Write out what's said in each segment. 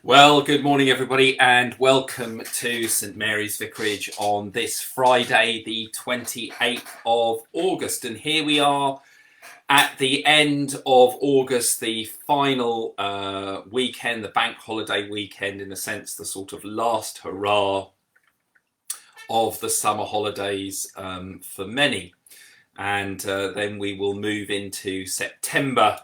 Well, good morning, everybody, and welcome to St Mary's Vicarage on this Friday, the 28th of August. And here we are at the end of August, the final weekend, the bank holiday weekend, in a sense, the sort of last hurrah of the summer holidays for many. And then we will move into September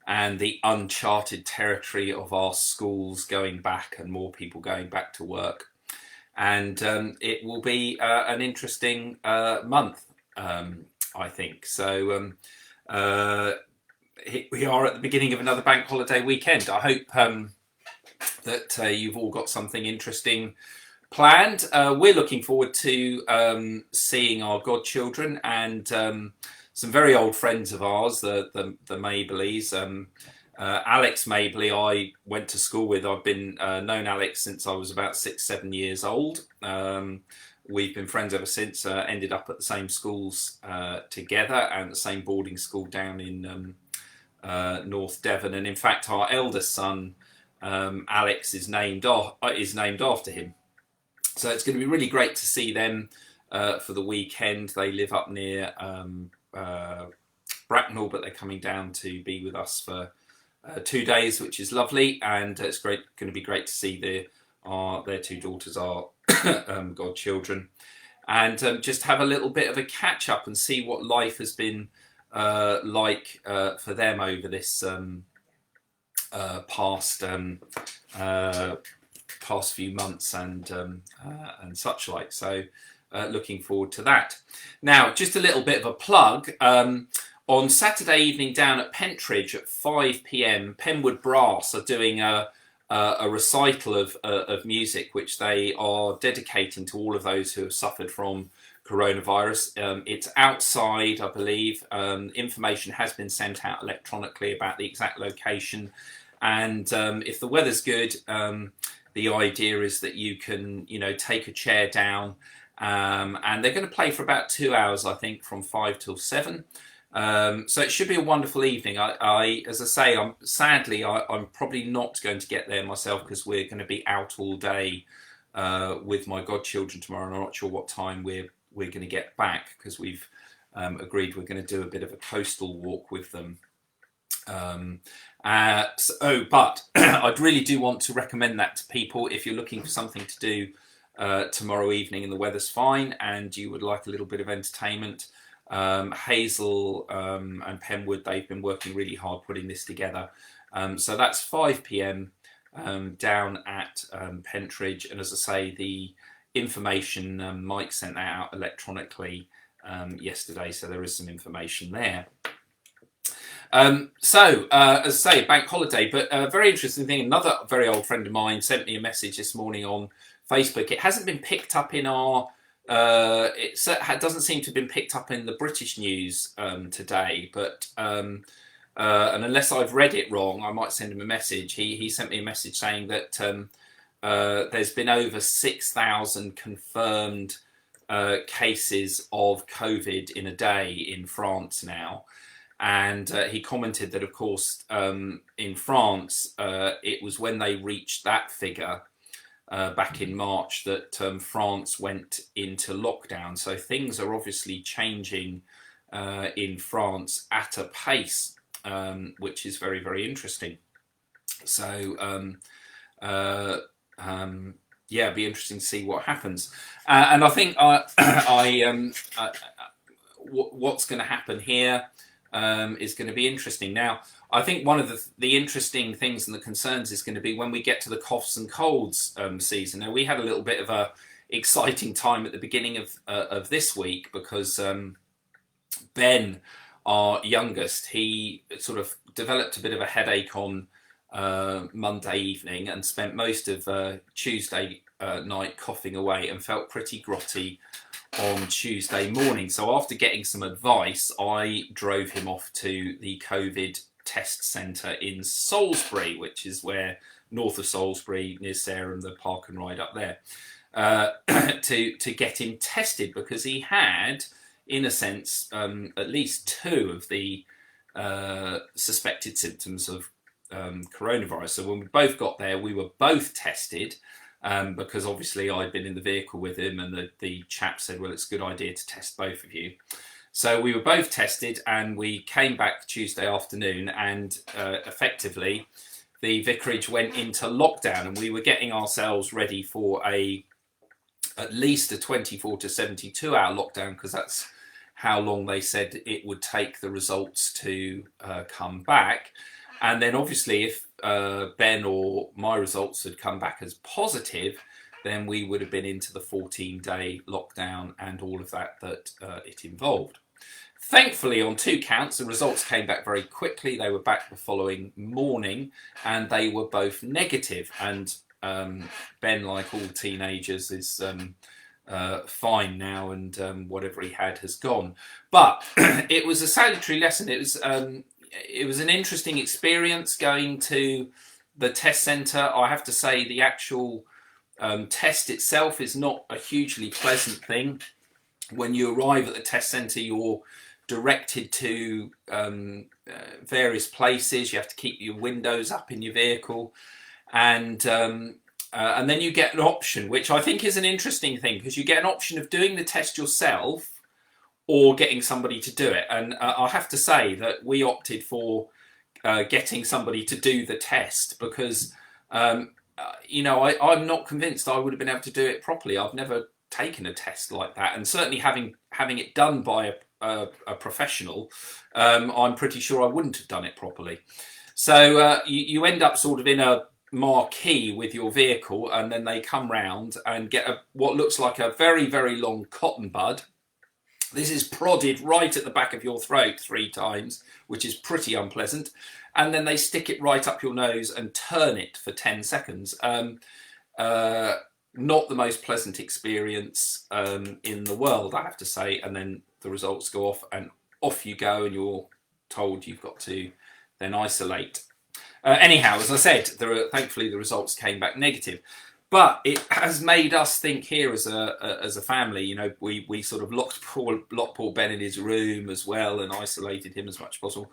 and the uncharted territory of our schools going back and more people going back to work. And it will be an interesting month, I think. So we are at the beginning of another bank holiday weekend. I hope that you've all got something interesting planned. We're looking forward to seeing our godchildren and some very old friends of ours, the Mableys. Alex Mabley, I went to school with. I've been known Alex since I was about 6-7 years old. We've been friends ever since. Ended up at the same schools together and the same boarding school down in North Devon. And in fact, our eldest son, Alex, is named after him. So it's going to be really great to see them for the weekend. They live up near Bracknell, but they're coming down to be with us for 2 days, which is lovely. And it's going to be great to see their two daughters, our godchildren, and just have a little bit of a catch up and see what life has been like for them over this past few months and such like. So looking forward to that. Now, just a little bit of a plug. On Saturday evening down at Pentridge at 5 p.m, Penwood Brass are doing a recital of music, which they are dedicating to all of those who have suffered from coronavirus. It's outside, I believe. Information has been sent out electronically about the exact location. And if the weather's good, the idea is that you can, take a chair down, and they're going to play for about 2 hours, I think, from 5 till 7. So it should be a wonderful evening. As I say, I'm probably not going to get there myself because we're going to be out all day with my godchildren tomorrow, and I'm not sure what time we're going to get back because we've agreed we're going to do a bit of a coastal walk with them. But I'd really do want to recommend that to people if you're looking for something to do tomorrow evening and the weather's fine and you would like a little bit of entertainment. Hazel and Penwood, they've been working really hard putting this together. So that's 5 p.m. Down at Pentridge, and as I say, the information Mike sent that out electronically yesterday, so there is some information there. As I say, bank holiday, but a very interesting thing. Another very old friend of mine sent me a message this morning on Facebook. It hasn't been picked up in our. It doesn't seem to have been picked up in the British news today, but and unless I've read it wrong, I might send him a message. He sent me a message saying that there's been over 6,000 confirmed cases of COVID in a day in France now. And he commented that, of course, in France, it was when they reached that figure back in March that France went into lockdown. So things are obviously changing in France at a pace, which is very, very interesting. So, it'd be interesting to see what happens. And I think what's going to happen here is going to be interesting. Now, I think one of the interesting things and the concerns is going to be when we get to the coughs and colds season. Now, we had a little bit of a exciting time at the beginning of this week because Ben, our youngest, he sort of developed a bit of a headache on Monday evening and spent most of Tuesday night coughing away and felt pretty grotty on Tuesday morning. So after getting some advice, I drove him off to the COVID test centre in Salisbury, which is where north of Salisbury, near Sarum, the park and ride up there, to get him tested because he had, in a sense, at least two of the suspected symptoms of coronavirus. So when we both got there, we were both tested. Because obviously I'd been in the vehicle with him, and the chap said, well, it's a good idea to test both of you. So we were both tested, and we came back Tuesday afternoon, and effectively the vicarage went into lockdown, and we were getting ourselves ready for at least a 24 to 72 hour lockdown, because that's how long they said it would take the results to come back. And then obviously if Ben or my results had come back as positive, then we would have been into the 14-day lockdown and all of that it involved. Thankfully, on 2 counts, the results came back very quickly. They were back the following morning, and they were both negative. And Ben, like all teenagers, is fine now, and whatever he had has gone. But it was a salutary lesson. It was an interesting experience going to the test centre. I have to say the actual test itself is not a hugely pleasant thing. When you arrive at the test centre, you're directed to various places. You have to keep your windows up in your vehicle, and then you get an option, which I think is an interesting thing, because you get an option of doing the test yourself or getting somebody to do it. And I have to say that we opted for getting somebody to do the test, because I'm not convinced I would have been able to do it properly. I've never taken a test like that, and certainly having it done by a professional, I'm pretty sure I wouldn't have done it properly. So you end up sort of in a marquee with your vehicle, and then they come round and get what looks like a very, very long cotton bud. This is prodded right at the back of your throat 3 times, which is pretty unpleasant. And then they stick it right up your nose and turn it for 10 seconds. Not the most pleasant experience in the world, I have to say. And then the results go off, and off you go, and you're told you've got to then isolate. Anyhow, as I said, thankfully the results came back negative. But it has made us think here as a family. We sort of locked poor Ben in his room as well, and isolated him as much as possible.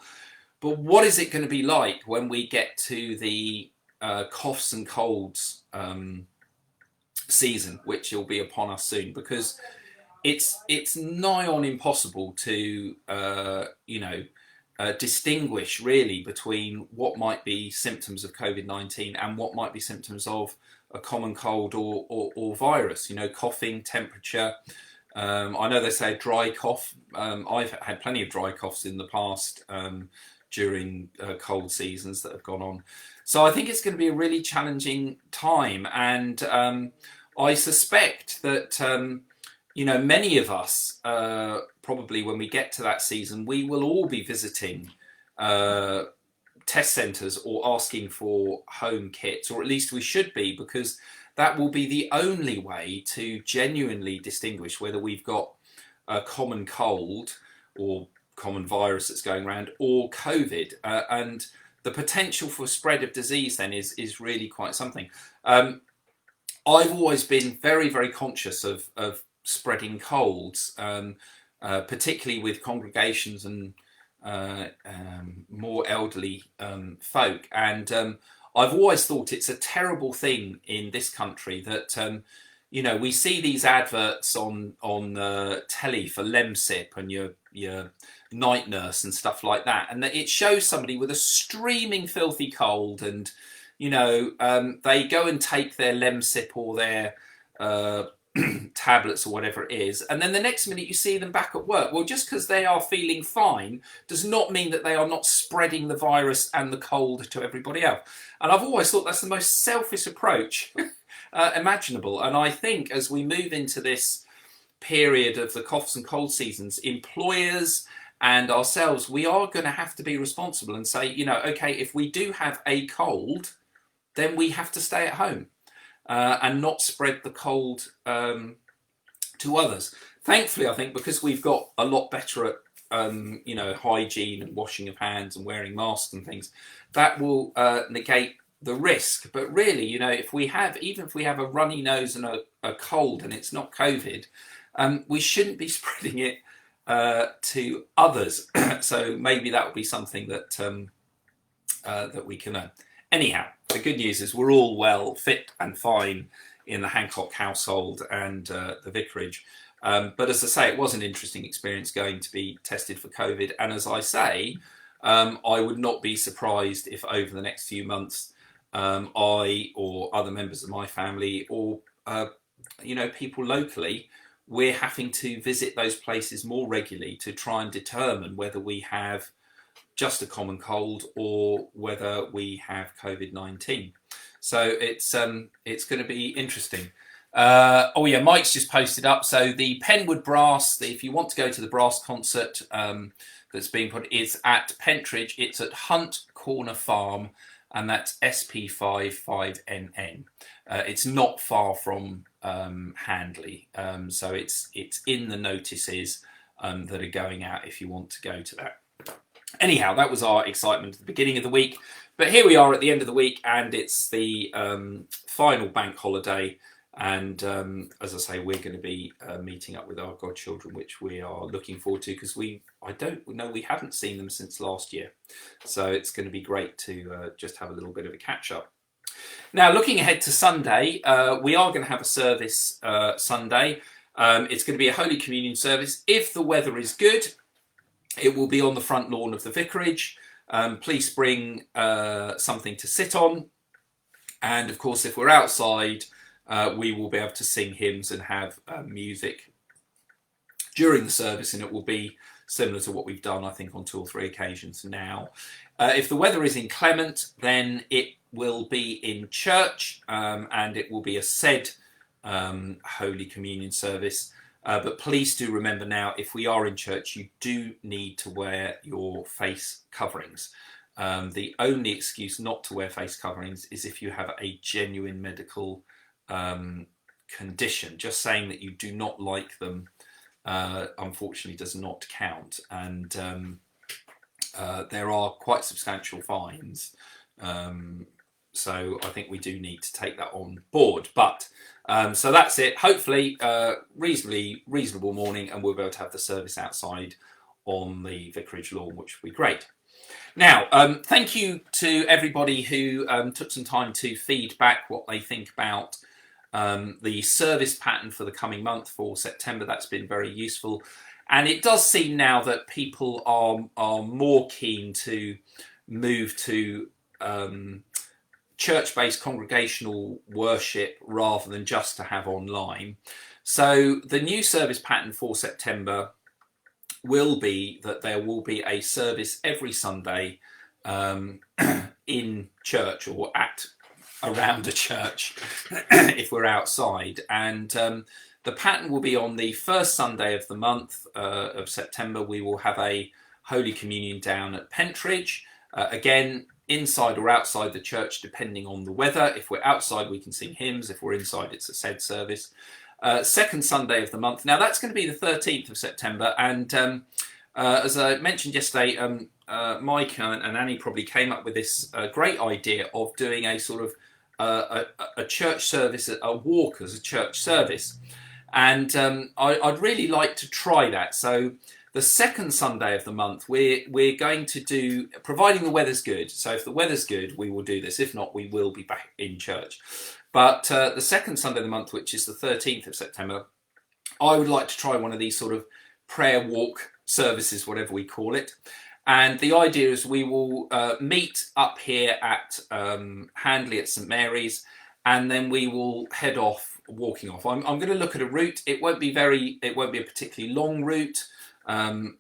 But what is it going to be like when we get to the coughs and colds season, which will be upon us soon? Because it's nigh on impossible to distinguish really between what might be symptoms of COVID-19 and what might be symptoms of a common cold or virus. Coughing, temperature. I know they say dry cough. I've had plenty of dry coughs in the past during cold seasons that have gone on. So I think it's going to be a really challenging time, and I suspect that many of us probably when we get to that season, we will all be visiting test centres or asking for home kits, or at least we should be, because that will be the only way to genuinely distinguish whether we've got a common cold or common virus that's going around, or COVID. And the potential for spread of disease then is really quite something. I've always been very, very conscious of spreading colds, particularly with congregations and more elderly folk, and I've always thought it's a terrible thing in this country that we see these adverts on telly for Lemsip and your night nurse and stuff like that, and that it shows somebody with a streaming filthy cold, and they go and take their Lemsip or their tablets or whatever it is, and then the next minute you see them back at work. Well, just because they are feeling fine does not mean that they are not spreading the virus and the cold to everybody else. And I've always thought that's the most selfish approach imaginable. And I think as we move into this period of the coughs and cold seasons, employers and ourselves, we are going to have to be responsible and say, okay, if we do have a cold, then we have to stay at home. And not spread the cold to others. Thankfully, I think because we've got a lot better at hygiene and washing of hands and wearing masks and things, that will negate the risk. But really, even if we have a runny nose and a cold and it's not COVID, we shouldn't be spreading it to others. So maybe that would be something that that we can earn. Anyhow, the good news is we're all well, fit and fine in the Hancock household and the vicarage. But as I say, it was an interesting experience going to be tested for COVID. And as I say, I would not be surprised if over the next few months, I or other members of my family or, people locally, we're having to visit those places more regularly to try and determine whether we have just a common cold or whether we have COVID-19. So it's going to be interesting. Oh yeah, Mike's just posted up. So the Penwood Brass, if you want to go to the brass concert that's being put, is at Pentridge. It's at Hunt Corner Farm, and that's SP55NN. It's not far from Handley, so it's in the notices that are going out if you want to go to that. Anyhow, that was our excitement at the beginning of the week. But here we are at the end of the week, and it's the final bank holiday. And as I say, we're going to be meeting up with our godchildren, which we are looking forward to, because we haven't seen them since last year. So it's going to be great to just have a little bit of a catch up. Now, looking ahead to Sunday, we are going to have a service Sunday. It's going to be a Holy Communion service. If the weather is good, it will be on the front lawn of the vicarage. Please bring something to sit on. And of course, if we're outside, we will be able to sing hymns and have music during the service, and it will be similar to what we've done, I think, on 2 or 3 occasions now. If the weather is inclement, then it will be in church, and it will be a said Holy Communion service. But please do remember now, if we are in church, you do need to wear your face coverings. The only excuse not to wear face coverings is if you have a genuine medical condition. Just saying that you do not like them, unfortunately, does not count. And there are quite substantial fines. So I think we do need to take that on board. But so that's it. Hopefully, reasonable morning, and we'll be able to have the service outside on the vicarage lawn, which will be great. Now, thank you to everybody who took some time to feed back what they think about the service pattern for the coming month for September. That's been very useful. And it does seem now that people are more keen to move to church-based congregational worship rather than just to have online. So the new service pattern for September will be that there will be a service every Sunday in church or around a church if we're outside. And the pattern will be on the first Sunday of the month of September. We will have a Holy Communion down at Pentridge. Again, inside or outside the church, depending on the weather. If we're outside, we can sing hymns. If we're inside, it's a said service. Second Sunday of the month. Now, that's going to be the 13th of September. And as I mentioned yesterday, Mike and Annie probably came up with this great idea of doing a sort of a church service, a walk as a church service. And I'd really like to try that. So the second Sunday of the month, we're going to do, providing the weather's good. So if the weather's good, we will do this. If not, we will be back in church. But the second Sunday of the month, which is the 13th of September, I would like to try one of these sort of prayer walk services, whatever we call it. And the idea is we will meet up here at Handley at St Mary's, and then we will head off, walking off. I'm going to look at a route. It won't be a particularly long route,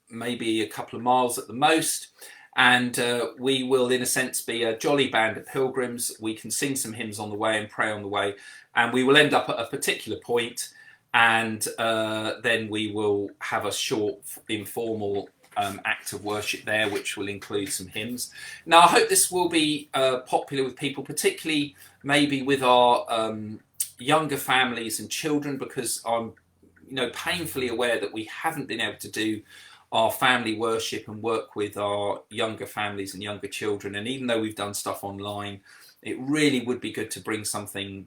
maybe a couple of miles at the most. And we will, in a sense, be a jolly band of pilgrims. We can sing some hymns on the way and pray on the way. And we will end up at a particular point, and then we will have a short, informal act of worship there, which will include some hymns. Now, I hope this will be popular with people, particularly maybe with our younger families and children, because I'm painfully aware that we haven't been able to do our family worship and work with our younger families and younger children. And even though we've done stuff online, it really would be good to bring something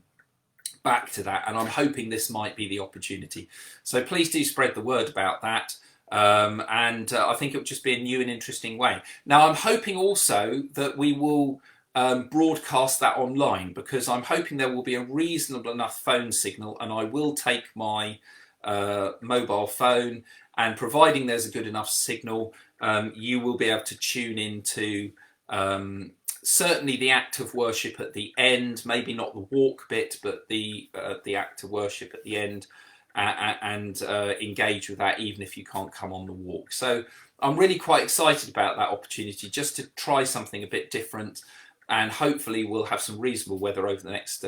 back to that. And I'm hoping this might be the opportunity. So please do spread the word about that. and I think it will just be a new and interesting way. Now, I'm hoping also that we will broadcast that online, because I'm hoping there will be a reasonable enough phone signal, and I will take my mobile phone, and providing there's a good enough signal, you will be able to tune into certainly the act of worship at the end, maybe not the walk bit, but the act of worship at the end, and engage with that even if you can't come on the walk. So I'm really quite excited about that opportunity, just to try something a bit different, and hopefully we'll have some reasonable weather over the next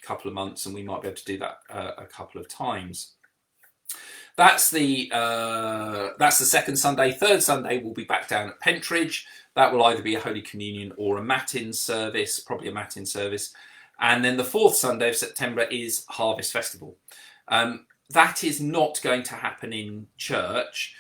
couple of months, and we might be able to do that a couple of times. That's the second Sunday. Third Sunday we'll be back down at Pentridge. That will either be a Holy Communion or a Matin service, probably a Matin service. And then the fourth Sunday of September is Harvest Festival. That is not going to happen in church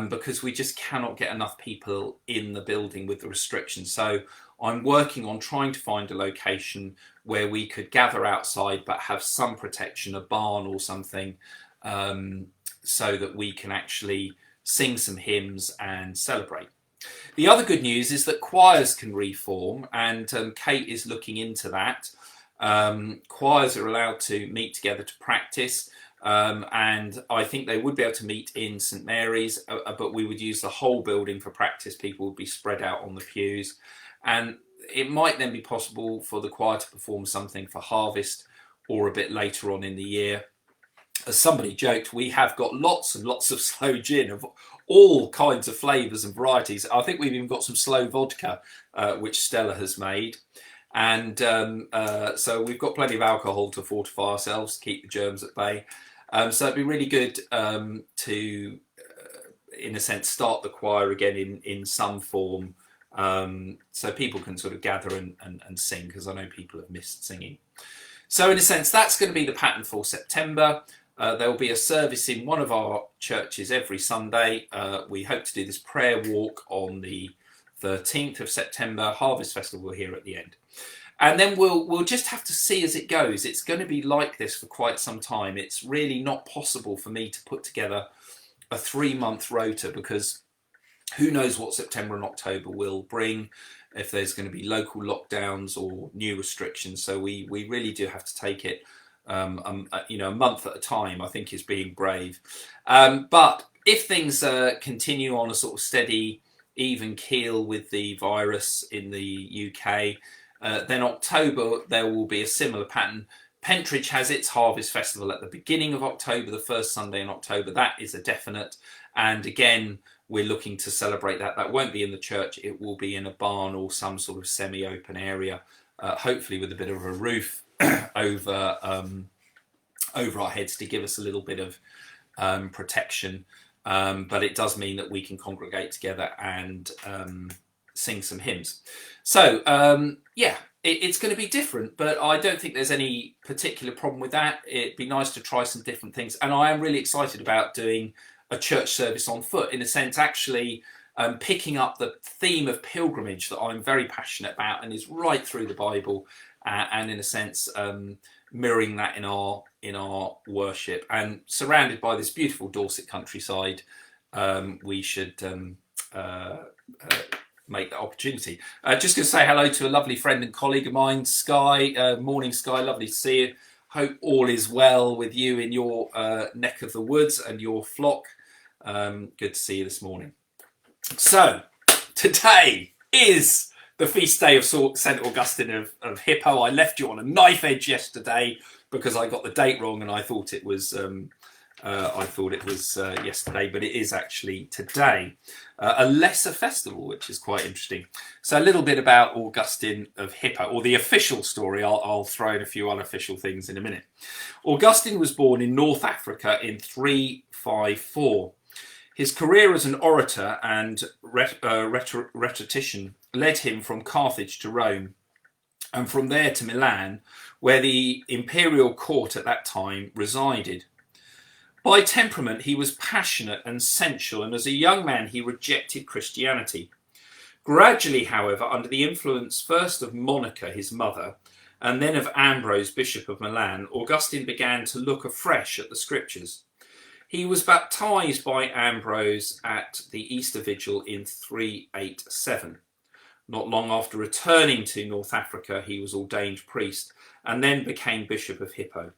because we just cannot get enough people in the building with the restrictions. So I'm working on trying to find a location where we could gather outside but have some protection, a barn or something, so that we can actually sing some hymns and celebrate. The other good news is that choirs can reform, and Kate is looking into that. Choirs are allowed to meet together to practice, and I think they would be able to meet in St Mary's, but we would use the whole building for practice. People would be spread out on the pews, and it might then be possible for the choir to perform something for Harvest or a bit later on in the year. As somebody joked, we have got lots and lots of sloe gin of all kinds of flavours and varieties. I think we've even got some sloe vodka, which Stella has made. And so we've got plenty of alcohol to fortify ourselves, to keep the germs at bay. So it'd be really good to, in a sense, start the choir again in some form, so people can sort of gather and sing, because I know people have missed singing. So in a sense, that's going to be the pattern for September. There will be a service in one of our churches every Sunday. We hope to do this prayer walk on the 13th of September, Harvest Festival here at the end. And then we'll just have to see as it goes. It's going to be like this for quite some time. It's really not possible for me to put together a 3-month rota, because who knows what September and October will bring, if there's going to be local lockdowns or new restrictions. So we really do have to take it a month at a time, I think, is being brave. But if things continue on a sort of steady, even keel with the virus in the UK, then October there will be a similar pattern. Pentridge has its Harvest Festival at the beginning of October, the first Sunday in October. That is a definite. And again, we're looking to celebrate that. That won't be in the church. It will be in a barn or some sort of semi-open area, hopefully with a bit of a roof over our heads to give us a little bit of protection. But it does mean that we can congregate together and sing some hymns. So, it's going to be different, but I don't think there's any particular problem with that. It'd be nice to try some different things. And I am really excited about doing a church service on foot, in a sense, actually picking up the theme of pilgrimage that I'm very passionate about and is right through the Bible, and in a sense mirroring that in our worship, and surrounded by this beautiful Dorset countryside. We should make that opportunity. Just going to say hello to a lovely friend and colleague of mine, Sky. Morning, Sky. Lovely to see you. Hope all is well with you in your neck of the woods and your flock. Good to see you this morning. So, today is the feast day of St Augustine of Hippo. I left you on a knife edge yesterday because I got the date wrong, and I thought it was yesterday, but it is actually today. A lesser festival, which is quite interesting. So a little bit about Augustine of Hippo, or the official story. I'll throw in a few unofficial things in a minute. Augustine was born in North Africa in 354. His career as an orator and rhetorician led him from Carthage to Rome, and from there to Milan, where the imperial court at that time resided. By temperament, he was passionate and sensual, and as a young man, he rejected Christianity. Gradually, however, under the influence first of Monica, his mother, and then of Ambrose, Bishop of Milan, Augustine began to look afresh at the scriptures. He was baptized by Ambrose at the Easter Vigil in 387. Not long after returning to North Africa, he was ordained priest and then became Bishop of Hippo.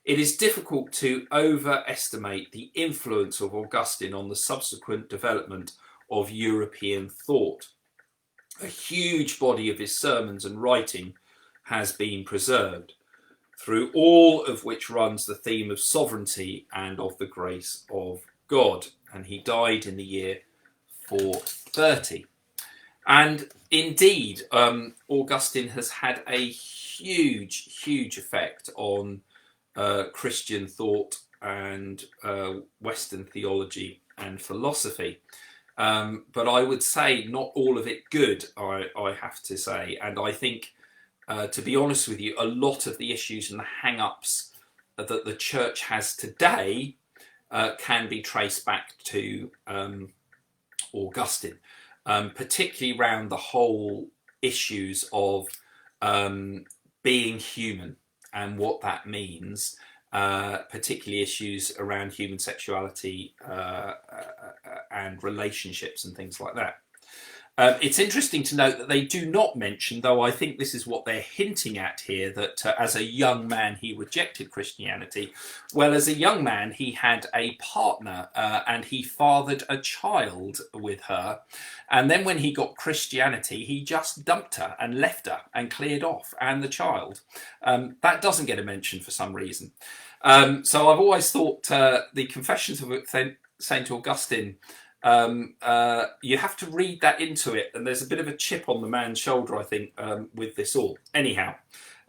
It is difficult to overestimate the influence of Augustine on the subsequent development of European thought. A huge body of his sermons and writing has been preserved, through all of which runs the theme of sovereignty and of the grace of God. And he died in the year 430. And indeed, Augustine has had a huge effect on Christian thought and Western theology and philosophy. But I would say not all of it good, I have to say. And I think, to be honest with you, a lot of the issues and the hang-ups that the church has today can be traced back to Augustine, particularly around the whole issues of being human and what that means, particularly issues around human sexuality and relationships and things like that. It's interesting to note that they do not mention, though I think this is what they're hinting at here, that as a young man he rejected Christianity. Well, as a young man he had a partner and he fathered a child with her, and then when he got Christianity he just dumped her and left her and cleared off, and the child. That doesn't get a mention for some reason. So I've always thought the Confessions of St. Augustine, you have to read that into it, and there's a bit of a chip on the man's shoulder, I think, with this all. Anyhow,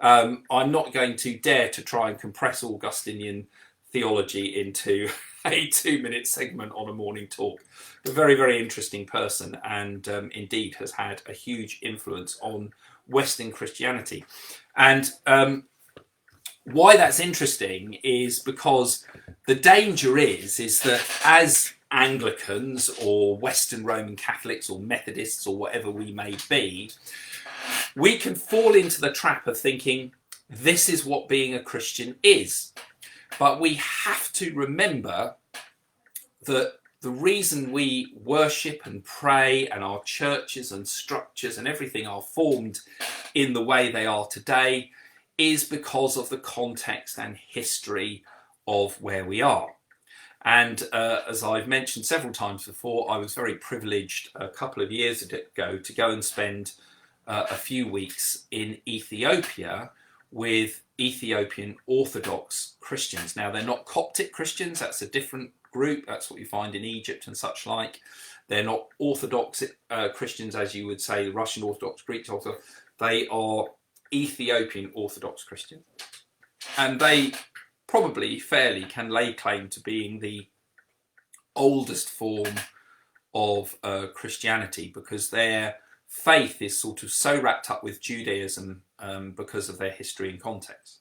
I'm not going to dare to try and compress Augustinian theology into a 2-minute segment on a morning talk. A very interesting person, and indeed has had a huge influence on Western Christianity. And why that's interesting is because the danger is that as Anglicans or Western Roman Catholics or Methodists or whatever we may be, we can fall into the trap of thinking this is what being a Christian is. But we have to remember that the reason we worship and pray and our churches and structures and everything are formed in the way they are today is because of the context and history of where we are. And as I've mentioned several times before, I was very privileged a couple of years ago to go and spend a few weeks in Ethiopia with Ethiopian Orthodox Christians. Now, they're not Coptic Christians, that's a different group, that's what you find in Egypt and such like. They're not Orthodox Christians, as you would say, the Russian Orthodox, Greek Orthodox. They are Ethiopian Orthodox Christians. And they probably fairly can lay claim to being the oldest form of Christianity, because their faith is sort of so wrapped up with Judaism because of their history and context.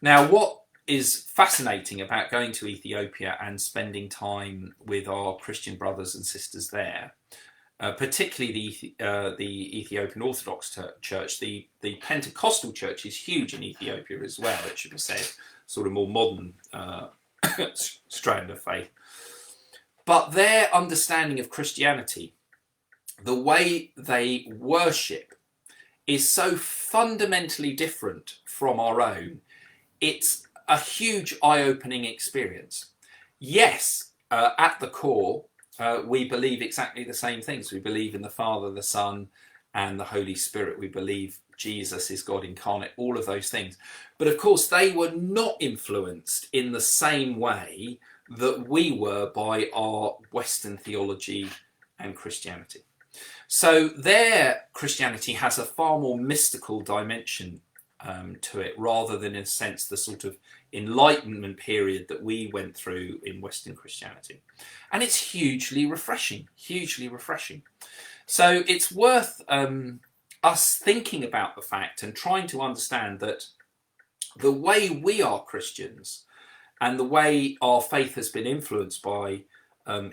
Now, what is fascinating about going to Ethiopia and spending time with our Christian brothers and sisters there, particularly the Ethiopian Orthodox Church, the Pentecostal Church is huge in Ethiopia as well, it should be said, sort of more modern strand of faith. But their understanding of Christianity, the way they worship, is so fundamentally different from our own. It's a huge eye-opening experience. Yes, at the core, we believe exactly the same things. We believe in the Father, the Son, and the Holy Spirit. We believe Jesus is God incarnate, all of those things. But of course, they were not influenced in the same way that we were by our Western theology and Christianity. So their Christianity has a far more mystical dimension to it, rather than, in a sense, the sort of Enlightenment period that we went through in Western Christianity. And it's hugely refreshing, hugely refreshing. So it's worth us thinking about the fact and trying to understand that the way we are Christians and the way our faith has been influenced by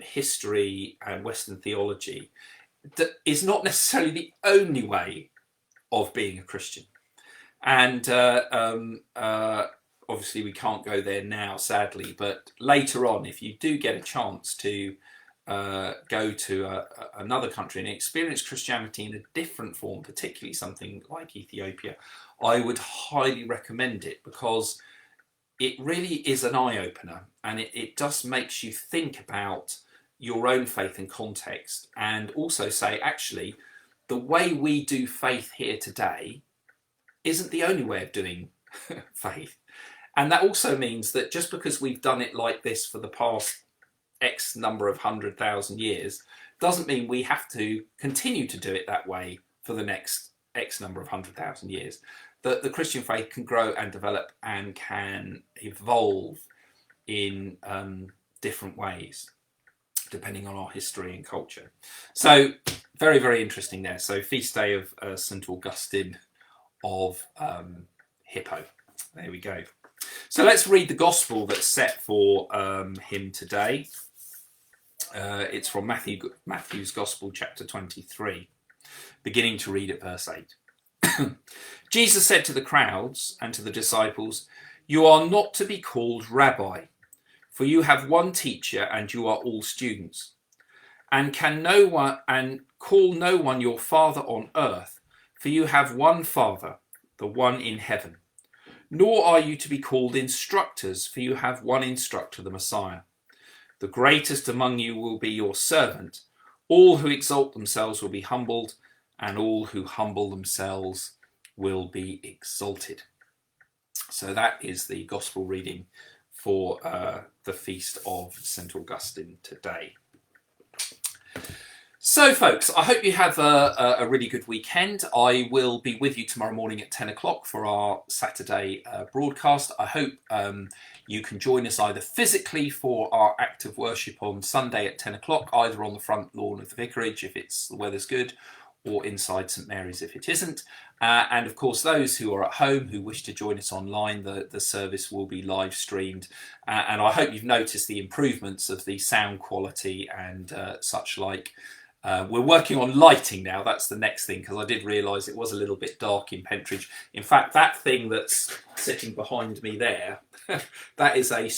history and Western theology is not necessarily the only way of being a Christian. And obviously we can't go there now, sadly, but later on, if you do get a chance to go to another country and experience Christianity in a different form, particularly something like Ethiopia, I would highly recommend it, because it really is an eye-opener, and it just makes you think about your own faith and context, and also say, actually, the way we do faith here today isn't the only way of doing faith. And that also means that just because we've done it like this for the past X number of 100,000 years doesn't mean we have to continue to do it that way for the next X number of 100,000 years. That the Christian faith can grow and develop and can evolve in different ways, depending on our history and culture. So very, very interesting there. So feast day of St. Augustine of Hippo. There we go. So let's read the gospel that's set for him today. It's from Matthew's Gospel, chapter 23, beginning to read at verse 8. Jesus said to the crowds and to the disciples, "You are not to be called rabbi, for you have one teacher and you are all students. And call no one your father on earth, for you have one Father, the one in heaven. Nor are you to be called instructors, for you have one instructor, the Messiah. The greatest among you will be your servant. All who exalt themselves will be humbled, and all who humble themselves will be exalted." So that is the gospel reading for the feast of St. Augustine today. So folks, I hope you have a really good weekend. I will be with you tomorrow morning at 10 o'clock for our Saturday broadcast. I hope you can join us either physically for our act of worship on Sunday at 10 o'clock, either on the front lawn of the vicarage if the weather's good, or inside St Mary's if it isn't. And of course, those who are at home who wish to join us online, the service will be live streamed. And I hope you've noticed the improvements of the sound quality and such like. We're working on lighting now. That's the next thing, because I did realise it was a little bit dark in Pentridge. In fact, that thing that's sitting behind me there, that is a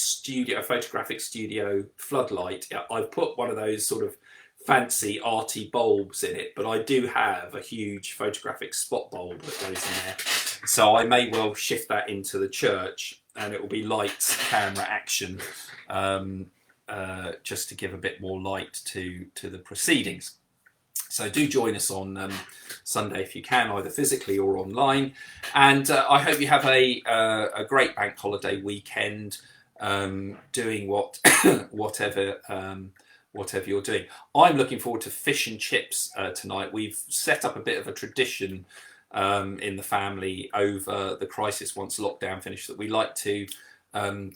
photographic studio floodlight. I've put one of those sort of fancy arty bulbs in it, but I do have a huge photographic spot bulb that goes in there. So I may well shift that into the church, and it will be lights, camera, action, just to give a bit more light to the proceedings. So do join us on Sunday if you can, either physically or online. And I hope you have a great bank holiday weekend, doing whatever you're doing. I'm looking forward to fish and chips tonight. We've set up a bit of a tradition in the family over the crisis, once lockdown finished, that we like to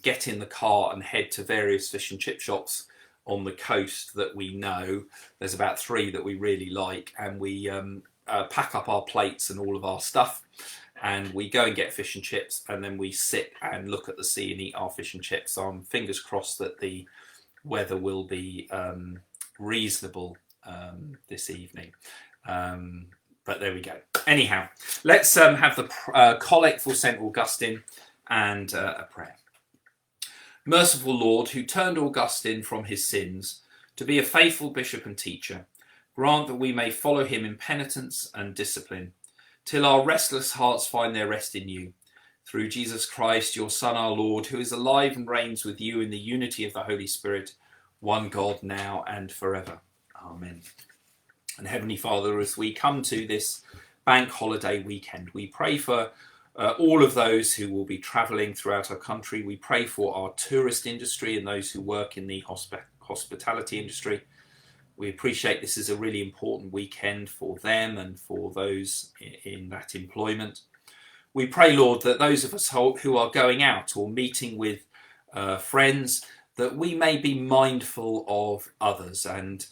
get in the car and head to various fish and chip shops on the coast that we know. There's about 3 that we really like, and we pack up our plates and all of our stuff, and we go and get fish and chips, and then we sit and look at the sea and eat our fish and chips. So I'm fingers crossed that the weather will be reasonable this evening. But there we go. Anyhow, let's have the collect for St. Augustine and a prayer. Merciful Lord, who turned Augustine from his sins to be a faithful bishop and teacher, grant that we may follow him in penitence and discipline, till our restless hearts find their rest in you. Through Jesus Christ, your Son, our Lord, who is alive and reigns with you in the unity of the Holy Spirit, one God, now and forever. Amen. And Heavenly Father, as we come to this bank holiday weekend, we pray for all of those who will be travelling throughout our country. We pray for our tourist industry and those who work in the hospitality industry. We appreciate this is a really important weekend for them and for those in that employment. We pray, Lord, that those of us who are going out or meeting with friends, that we may be mindful of others and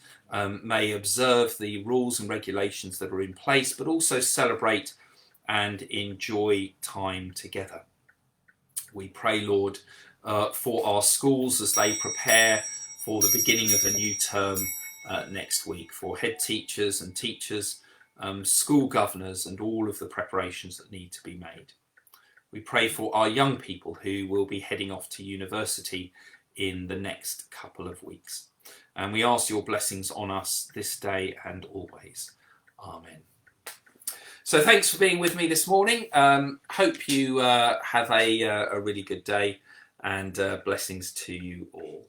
may observe the rules and regulations that are in place, but also celebrate and enjoy time together. We pray, Lord, for our schools as they prepare for the beginning of a new term next week, for head teachers and teachers, school governors, and all of the preparations that need to be made. We pray for our young people who will be heading off to university in the next couple of weeks. And we ask your blessings on us this day and always. Amen. So thanks for being with me this morning. Hope you have a really good day, and blessings to you all.